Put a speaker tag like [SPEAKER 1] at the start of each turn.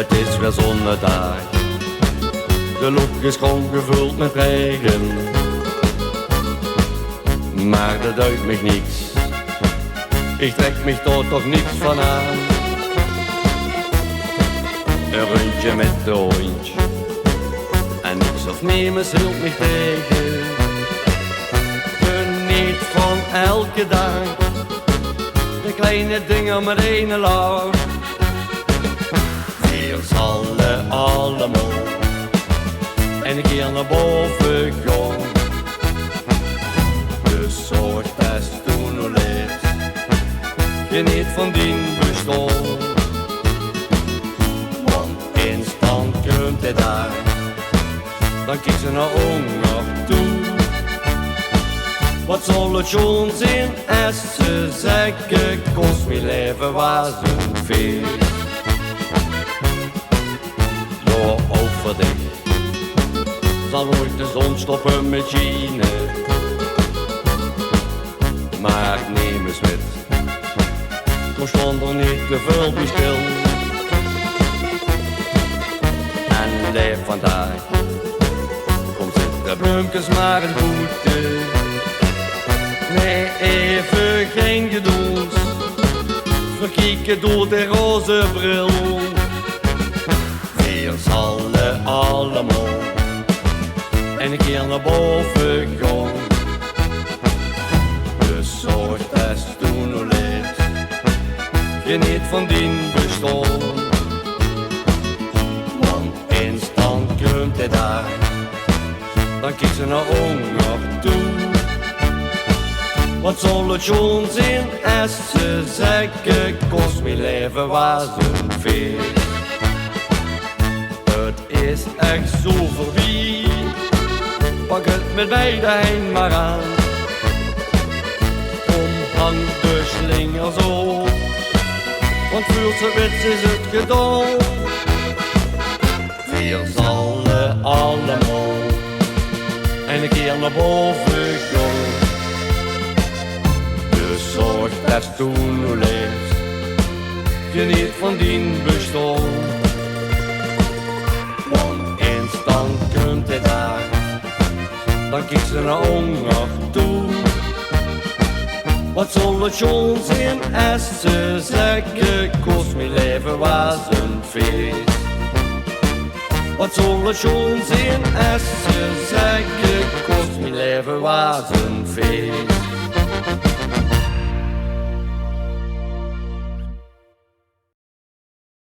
[SPEAKER 1] Het is weer zonnedag, de lucht is gewoon gevuld met regen. Maar dat duidt me niets, ik trek me toch niets van aan. Een rondje met de hondje en niks of niemand hield me tegen. Geniet van elke dag, de kleine dingen met een lach. Weer zallen allemaal en een keer naar boven gaan. Dus zorg best toen nog leert, geniet van die bestaan. Want instant komt het daar, dan kies ze naar honger toe. Wat zal het schoon zijn als ze zeggen, kost mijn leven was een feest. Door overdicht zal nooit de zon stoppen met schijnen. Maar neem eens met, kom stond er niet te veel bij stil. En leef vandaag, kom zitten bloemkes maar een boete. Nee, even geen gedoes, verkieken door de roze bril. Weer zallen allemaal en een keer naar boven gaan. Dus zorg best toen nog leert, geniet van die bestaan. Want instant komt het daar, dan kies ze naar honger toe. Wat zal het schoon zijn als ze zeggen, kost mijn leven was een feest. Het is echt zo voorbij, pak het met beide heen maar aan. Omhang de slingers op, want voelt ze wit is het gedaan. Weer zallen allemaal en een keer naar boven gaan. Dus zorg dat toen nog leeft, geniet van die bestaan. Want instant komt het daar, dan kies ze naar honger toe. Wat zal het schoon zijn als ze zeggen, kost mijn leven was een feest. Wat zal het schoon zijn als ze zeggen, kost mijn leven was een feest.